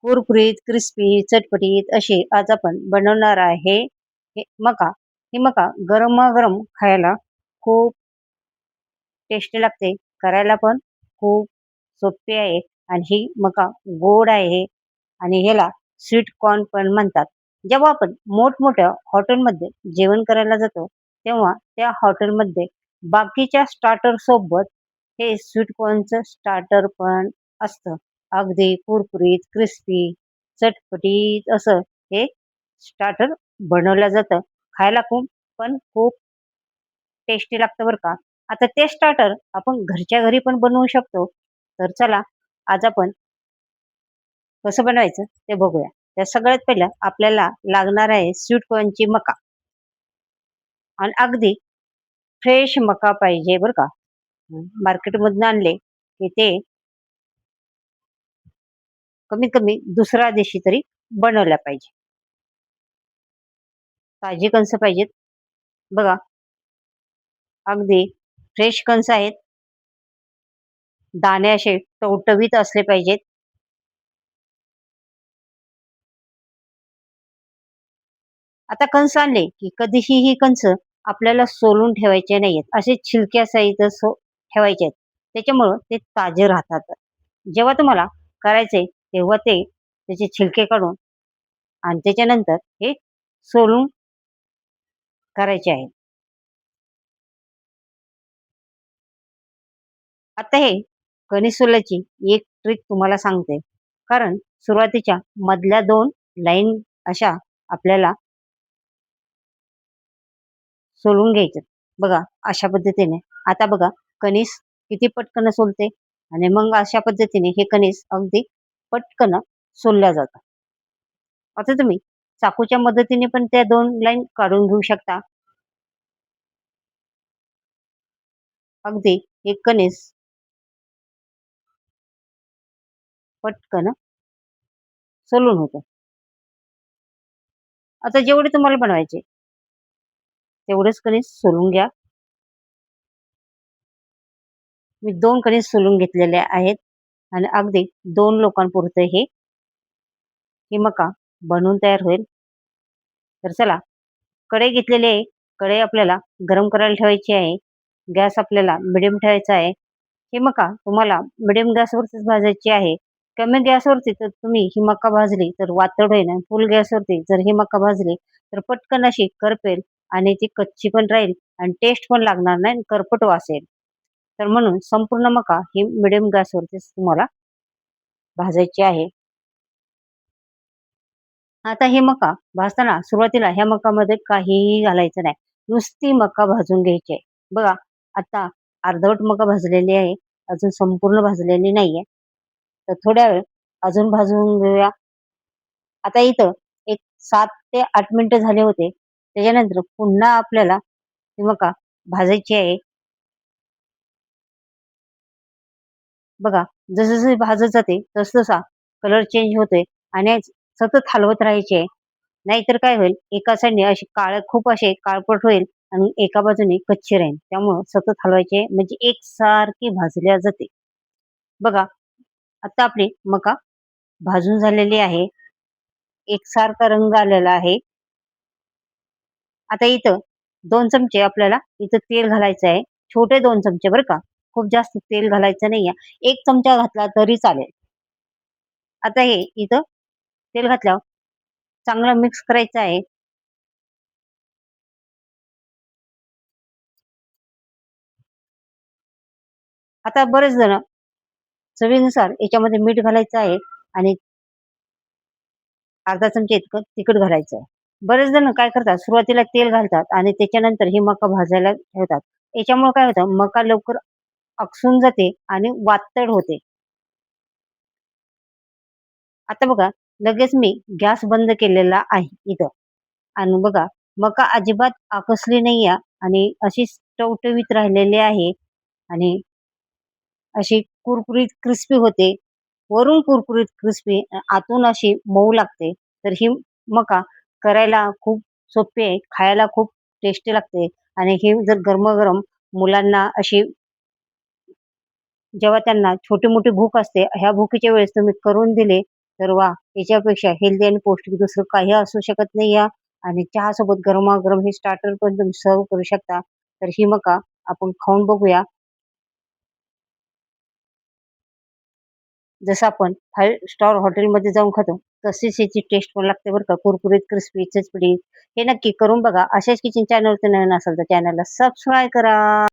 कुरकुरीत, क्रिस्पी, चटपटीत अशी आज आपण बनवणार आहे मका. ही मका गरमागरम खायला खूप टेस्टी लागते. करायला पण खूप सोपी आहे आणि ही मका गोड आहे आणि ह्याला स्वीट कॉर्न पण म्हणतात. जेव्हा आपण मोठमोठ्या हॉटेलमध्ये जेवण करायला जातो, तेव्हा त्या हॉटेलमध्ये बाकीच्या स्टार्टर सोबत हे स्वीट कॉर्नचं स्टार्टर पण असतं. अगदी कुरकुरीत, क्रिस्पी, चटपटीत असं हे स्टार्टर बनवलं जातं. खायला खूप टेस्टी लागतं बरं का. आता ते स्टार्टर आपण घरच्या घरी पण बनवू शकतो. तर चला आज आपण कसं बनवायचं ते बघूया. तर सगळ्यात पहिलं आपल्याला लागणार आहे स्वीट कॉर्नची मका आणि अगदी फ्रेश मका पाहिजे बरं का. मार्केटमधून आणले की ते कमीत कमी दुसऱ्या दिवशी तरी बनवल्या पाहिजे. ताजी कणसं पाहिजेत. बघा अगदी फ्रेश कणसं आहेत. दाणे असे टवटवीत असले पाहिजेत. आता कणसं आणले की कधीही ही कणसं आपल्याला सोलून ठेवायचे नाहीयेत. असे छिलक्यासहित ठेवायचे आहेत. त्याच्यामुळं ते ताजे राहतात. जेव्हा तुम्हाला करायचंय तेव्हा ते त्याचे छिलके काढून आणि त्याच्यानंतर हे सोलून करायचे आहे. आता हे कणीस सोलायची एक ट्रिक तुम्हाला सांगते. कारण सुरुवातीच्या मधल्या 2 लाईन अशा आपल्याला सोलून घ्यायचे. बघा अशा पद्धतीने. आता बघा कणीस किती पटकन सोलते आणि मग अशा पद्धतीने हे कणीस अगदी पटकन सोलल्या जातात. आता तुम्ही चाकूच्या मदतीने पण त्या 2 लाईन काढून घेऊ शकता. अगदी एक कणीस पटकन सोलून होतं. आता जेवढे तुम्हाला बनवायचे तेवढेच कणीस सोलून घ्या. मी 2 कणीस सोलून घेतलेले आहेत आणि अगदी 2 लोकांपुरतं ही मका बनवून तयार होईल. तर चला कढई घेतलेली आहे. कढई आपल्याला गरम करायला ठेवायची आहे. गॅस आपल्याला मिडियम ठेवायचा आहे. ही मका तुम्हाला मिडियम गॅसवरतीच भाजायची आहे. कमी गॅसवरती तर तुम्ही ही मका भाजली तर वातड होईल आणि फुल गॅसवरती जर ही मका भाजली तर पटकन अशी करपेल आणि ती कच्ची पण राहील आणि टेस्ट पण लागणार नाही आणि करपट वास येईल. तर म्हणून संपूर्ण मका ही मिडियम गॅसवरतीच तुम्हाला भाजायची आहे. आता हे मका भाजताना सुरुवातीला ह्या मकामध्ये काहीही घालायचं नाही. नुसती मका भाजून घ्यायची आहे. बघा आता अर्धवट मका भाजलेली आहे. अजून संपूर्ण भाजलेली नाहीये. तर थोड्या वेळ अजून भाजून घेऊया. आता इथं एक 7 ते 8 मिनिटं झाले होते. त्याच्यानंतर पुन्हा आपल्याला ही मका भाजायची आहे. बघा जसं भाजत जाते तसतसा कलर चेंज होतोय आणि सतत हलवत राहायचे आहे. नाहीतर काय होईल एका साईडने अशी खूप असे काळपट होईल आणि एका बाजूने कच्ची राहील. त्यामुळं सतत हलवायचे म्हणजे एकसारखी भाजल्या जाते. बघा आता आपली मका भाजून झालेली आहे. एकसारखा रंग आलेला आहे. आता इथं 2 चमचे आपल्याला इथं तेल घालायचं आहे. छोटे 2 चमचे बरं का. खूप जास्त तेल घालायचं नाहीये. 1 चमचा घातला तरी चालेल. आता हे इथं तेल घातल्यावर चांगलं मिक्स करायचं आहे. आता बरेच जण चवीनुसार याच्यामध्ये मीठ घालायचं आहे आणि अर्धा चमचा इतकं तिखट घालायचं आहे. बरेच जण काय करतात सुरुवातीला तेल घालतात आणि त्याच्यानंतर ही मका भाजायला ठेवतात. याच्यामुळे काय होतं मका लवकर अकसून जाते आणि वातड होते. आता बघा लगेच मी गॅस बंद केलेला आहे इथं आणि बघा मका अजिबात आकसली नाहीये आणि अशी टवटवीत राहिलेली आहे आणि अशी कुरकुरीत क्रिस्पी होते. वरून कुरकुरीत क्रिस्पी आतून अशी मऊ लागते. तर ही मका करायला खूप सोपी आहे. खायला खूप टेस्टी लागते आणि ही जर गरमागरम मुलांना अशी जेव्हा त्यांना छोटी-मोठी भूक असते, ह्या भुकेच्या वेळेस तुम्ही करून दिले, तर वाह! याच्यापेक्षा हेल्दी आणि पौष्टिक दुसरं काही असू शकत नाही या आणि चहासोबत गरमागरम हे स्टार्टर पण तुम्ही सर्व्ह करू शकता. तर ही मका आपण खाऊन बघूया. जसं आपण 5 स्टार हॉटेलमध्ये जाऊन खातो, तशीच ह्याची टेस्ट पण लागते बरं का. कुरकुरीत, क्रिस्पी, चटपटीत. हे नक्की करून बघा. अशाच किचन चॅनलवरती नवीन असाल तर चॅनलला सबस्क्राईब करा.